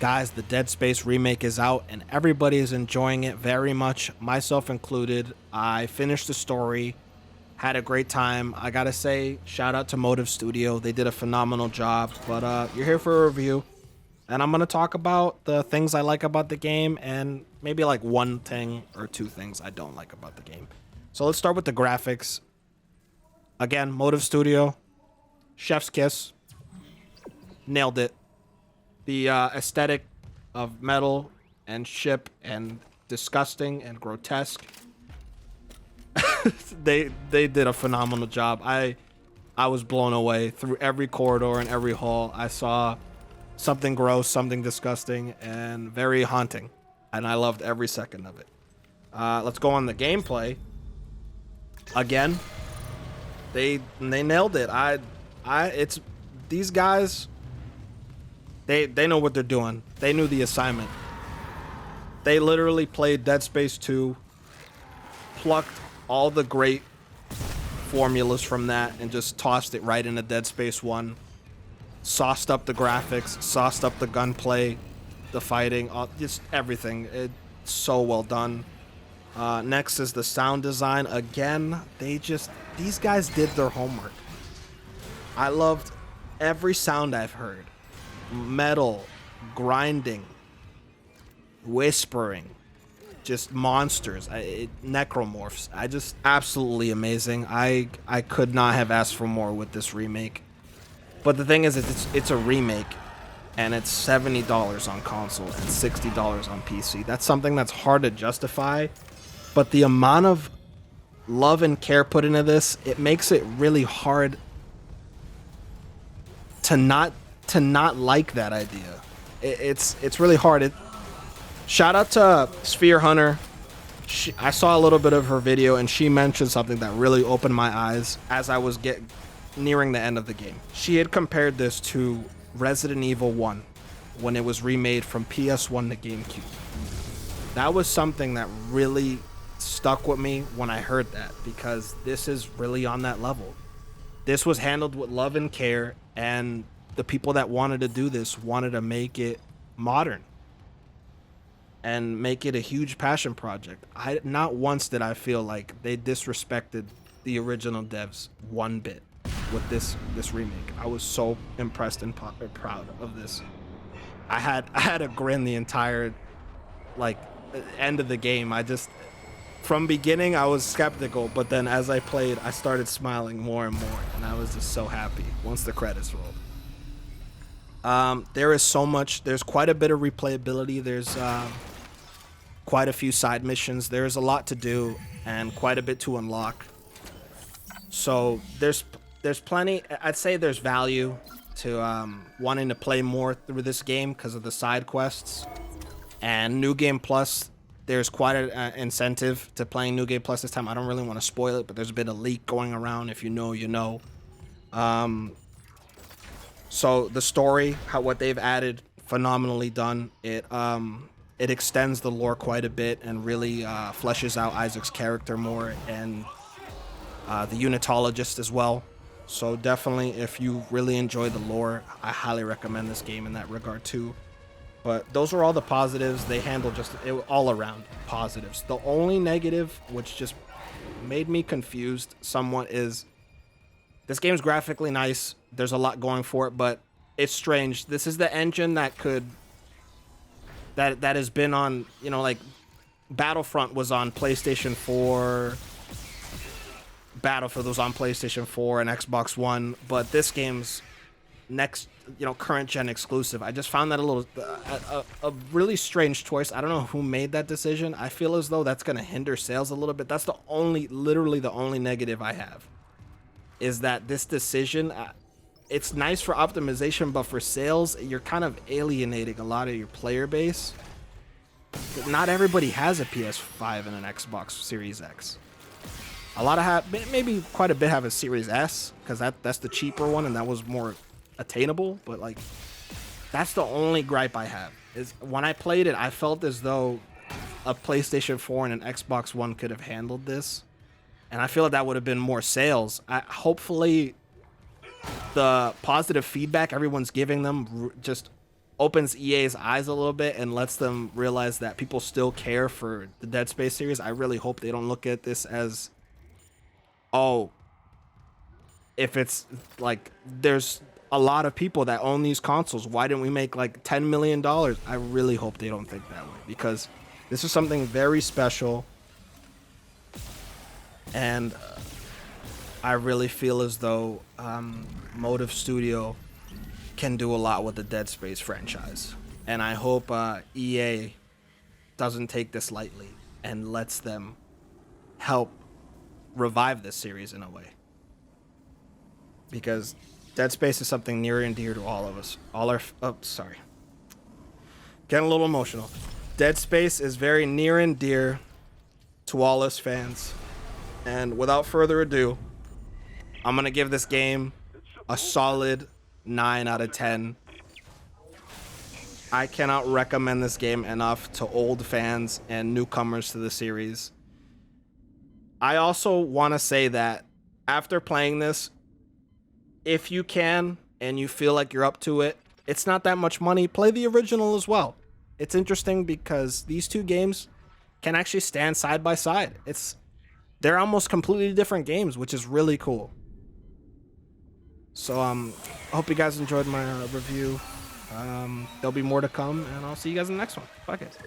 Guys, the Dead Space remake is out and everybody is enjoying it very much, myself included. I finished the story, had a great time. I gotta say, shout out to Motive Studio. They did a phenomenal job. But you're here for a review, and I'm gonna talk about the things I like about the game and maybe like one thing or two things I don't like about the game. So let's start with the graphics. Again, Motive Studio, chef's kiss, nailed it. The aesthetic of metal and ship and disgusting and grotesque. they did a phenomenal job. I was blown away through every corridor and every hall. I saw something gross, something disgusting, and very haunting, and I loved every second of it. Let's go on the gameplay. Again, they nailed it. It's these guys. They know what they're doing. They knew the assignment. They literally played Dead Space 2, plucked all the great formulas from that, and just tossed it right into Dead Space 1. Sauced up the graphics, sauced up the gunplay, the fighting, just everything. It's so well done. Next is the sound design. Again, these guys did their homework. I loved every sound I've heard. Metal, grinding, whispering, just monsters, necromorphs. I just absolutely amazing. I could not have asked for more with this remake. But the thing is, it's a remake, and it's $70 on console and $60 on PC. That's something that's hard to justify, but the amount of love and care put into this, it makes it really hard to not like that idea. It's really hard. Shout out to Sphere Hunter. I saw a little bit of her video, and she mentioned something that really opened my eyes as I was nearing the end of the game. She had compared this to Resident Evil 1 when it was remade from PS1 to GameCube. That was something that really stuck with me when I heard that, because this is really on that level. This was handled with love and care, and the people that wanted to do this wanted to make it modern and make it a huge passion project. Not once did I feel like they disrespected the original devs one bit with this remake. I was so impressed and proud of this. I had a grin the entire end of the game. From beginning I was skeptical, but then as I played, I started smiling more and more, and I was just so happy once the credits rolled. There is so much. There's quite a bit of replayability. There's quite a few side missions. There's a lot to do and quite a bit to unlock. So there's plenty. I'd say there's value to wanting to play more through this game because of the side quests. And New Game Plus, there's quite an incentive to playing New Game Plus this time. I don't really want to spoil it, but there's been a leak going around. If you know, you know. So the story, what they've added, phenomenally done. It extends the lore quite a bit and really fleshes out Isaac's character more, and the unitologist as well. So definitely, if you really enjoy the lore, I highly recommend this game in that regard too. But those are all the positives. They handle all around positives. The only negative, which just made me confused somewhat, is this game's graphically nice. There's a lot going for it, but it's strange. This is the engine that has been on, like Battlefront was on PlayStation 4, Battlefield was on PlayStation 4 and Xbox One, but this game's next, current gen exclusive. I just found that a really strange choice. I don't know who made that decision. I feel as though that's going to hinder sales a little bit. That's literally the only negative I have, is that this decision, it's nice for optimization, but for sales, you're kind of alienating a lot of your player base. Not everybody has a PS5 and an Xbox Series X. A lot maybe quite a bit have a Series S, because that's the cheaper one, and that was more attainable. But that's the only gripe I have, is when I played it, I felt as though a PlayStation 4 and an Xbox One could have handled this. And I feel like that would have been more sales. Hopefully, the positive feedback everyone's giving them just opens EA's eyes a little bit and lets them realize that people still care for the Dead Space series. I really hope they don't look at this as, oh, if it's like there's a lot of people that own these consoles, why didn't we make like $10 million? I really hope they don't think that way, because this is something very special, and I really feel as though Motive Studio can do a lot with the Dead Space franchise. And I hope EA doesn't take this lightly and lets them help revive this series in a way. Because Dead Space is something near and dear to all of us. Sorry. Getting a little emotional. Dead Space is very near and dear to all us fans. And without further ado, I'm going to give this game a solid 9 out of 10. I cannot recommend this game enough to old fans and newcomers to the series. I also want to say that after playing this, if you can and you feel like you're up to it, it's not that much money. Play the original as well. It's interesting because these two games can actually stand side by side. They're almost completely different games, which is really cool. So I hope you guys enjoyed my review. There'll be more to come, and I'll see you guys in the next one. Bye, guys.